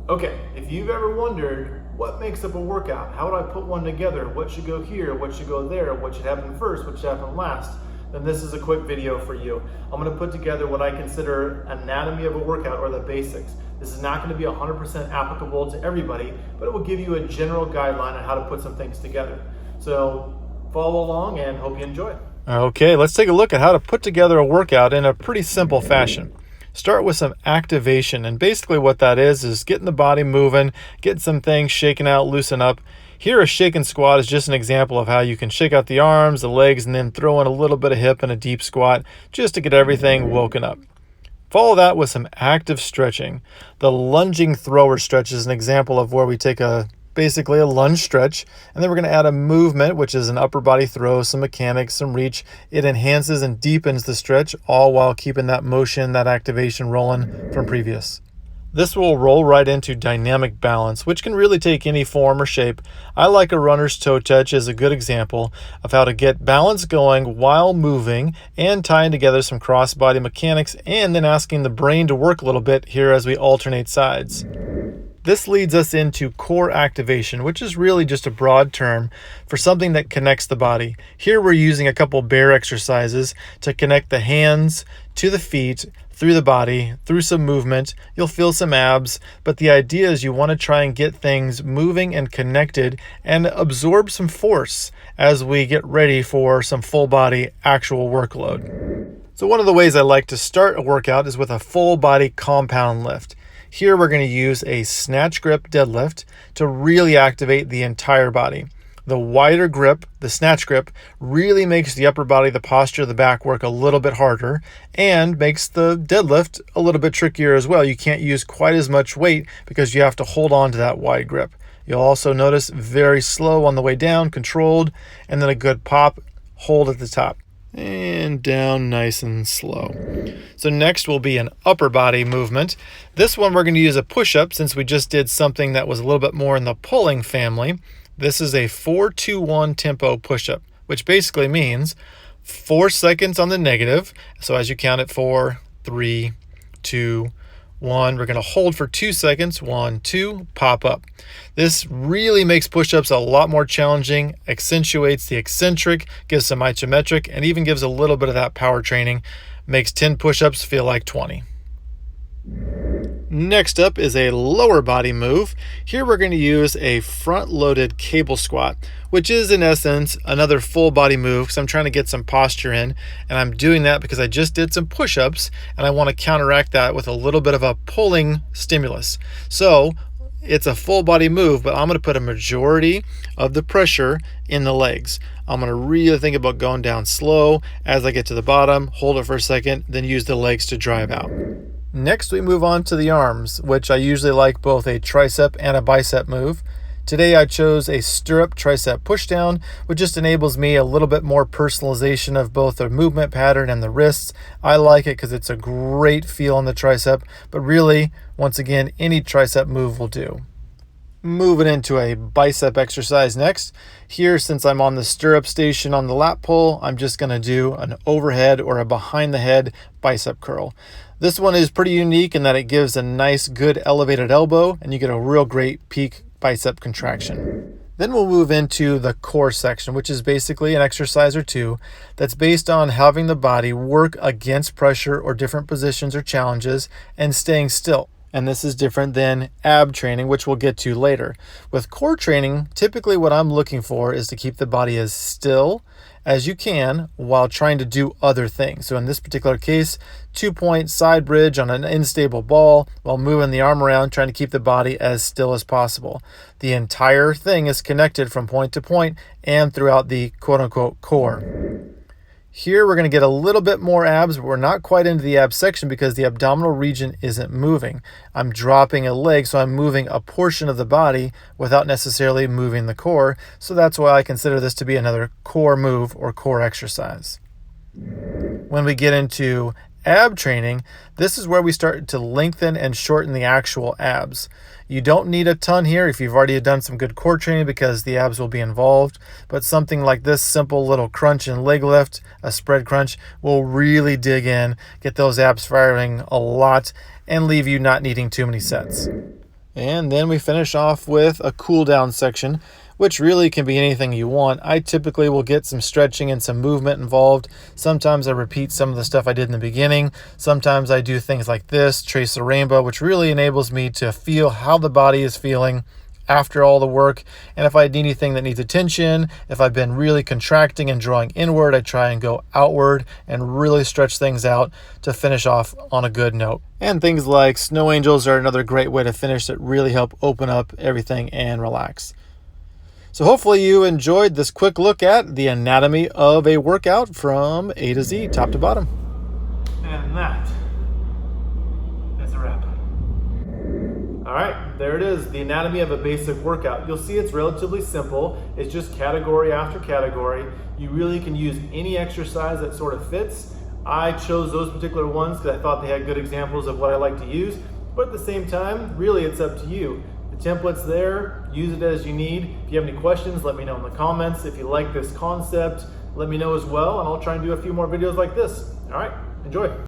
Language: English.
Okay, if you've ever wondered what makes up a workout, how would I put one together, what should go here, what should go there, what should happen first, what should happen last, then this is a quick video for you. I'm going to put together what I consider anatomy of a workout, or the basics. This is not going to be 100% applicable to everybody, but it will give you a general guideline on how to put some things together. So follow along and hope you enjoy. Okay, let's take a look at how to put together a workout in a pretty simple fashion. Start with some activation, and basically what that is getting the body moving, getting some things shaken out, loosen up. Here, a shake and squat is just an example of how you can shake out the arms, the legs, and then throw in a little bit of hip and a deep squat just to get everything woken up. Follow that with some active stretching. The lunging thrower stretch is an example of where we take basically a lunge stretch, and then we're going to add a movement, which is an upper body throw, some mechanics, some reach. It enhances and deepens the stretch, all while keeping that motion, that activation rolling from previous. This will roll right into dynamic balance, which can really take any form or shape. I like a runner's toe touch as a good example of how to get balance going while moving and tying together some cross-body mechanics, and then asking the brain to work a little bit here as we alternate sides. This leads us into core activation, which is really just a broad term for something that connects the body. Here we're using a couple bear exercises to connect the hands to the feet, through the body, through some movement. You'll feel some abs, but the idea is you want to try and get things moving and connected and absorb some force as we get ready for some full body actual workload. So one of the ways I like to start a workout is with a full body compound lift. Here we're going to use a snatch grip deadlift to really activate the entire body. The wider grip, the snatch grip, really makes the upper body, the posture of the back work a little bit harder and makes the deadlift a little bit trickier as well. You can't use quite as much weight because you have to hold on to that wide grip. You'll also notice very slow on the way down, controlled, and then a good pop, hold at the top. And down nice and slow. So next will be an upper body movement. This one we're going to use a push-up since we just did something that was a little bit more in the pulling family. This is a 4-2-1 tempo push-up, which basically means 4 seconds on the negative. So as you count it, 4, 3, 2, 1, we're going to hold for 2 seconds, 1, 2, pop up. This really makes push-ups a lot more challenging, accentuates the eccentric, gives some isometric, and even gives a little bit of that power training. Makes 10 push-ups feel like 20. Next up is a lower body move. Here we're going to use a front-loaded cable squat, which is in essence another full body move because I'm trying to get some posture in, and I'm doing that because I just did some push-ups and I want to counteract that with a little bit of a pulling stimulus. So it's a full body move, but I'm going to put a majority of the pressure in the legs. I'm going to really think about going down slow as I get to the bottom, hold it for a second, then use the legs to drive out. Next, we move on to the arms, which I usually like both a tricep and a bicep move. Today I chose a stirrup tricep pushdown, which just enables me a little bit more personalization of both the movement pattern and the wrists. I like it because it's a great feel on the tricep, but really, once again, any tricep move will do. Moving into a bicep exercise next. Here, since I'm on the stirrup station on the lat pull, I'm just going to do an overhead or a behind the head bicep curl. This one is pretty unique in that it gives a nice, good elevated elbow, and you get a real great peak bicep contraction. Then we'll move into the core section, which is basically an exercise or two that's based on having the body work against pressure or different positions or challenges and staying still. And this is different than ab training, which we'll get to later. With core training, typically what I'm looking for is to keep the body as still as you can while trying to do other things. So in this particular case, 2-point side bridge on an unstable ball while moving the arm around, trying to keep the body as still as possible. The entire thing is connected from point to point and throughout the quote-unquote core. Here we're going to get a little bit more abs, but we're not quite into the ab section because the abdominal region isn't moving. I'm dropping a leg, so I'm moving a portion of the body without necessarily moving the core. So that's why I consider this to be another core move or core exercise. When we get into ab training, this is where we start to lengthen and shorten the actual abs. You don't need a ton here if you've already done some good core training because the abs will be involved, but something like this simple little crunch and leg lift, a spread crunch, will really dig in, get those abs firing a lot, and leave you not needing too many sets. And then we finish off with a cool down section, which really can be anything you want. I typically will get some stretching and some movement involved. Sometimes I repeat some of the stuff I did in the beginning. Sometimes I do things like this, trace the rainbow, which really enables me to feel how the body is feeling after all the work. And if I need anything that needs attention, if I've been really contracting and drawing inward, I try and go outward and really stretch things out to finish off on a good note. And things like snow angels are another great way to finish that really help open up everything and relax. So hopefully you enjoyed this quick look at the anatomy of a workout from A to Z, top to bottom. And that is a wrap. All right, there it is, the anatomy of a basic workout. You'll see it's relatively simple. It's just category after category. You really can use any exercise that sort of fits. I chose those particular ones because I thought they had good examples of what I like to use, but at the same time, really it's up to you. The template's there, use it as you need. If you have any questions, let me know in the comments. If you like this concept, let me know as well, and I'll try and do a few more videos like this. All right, enjoy.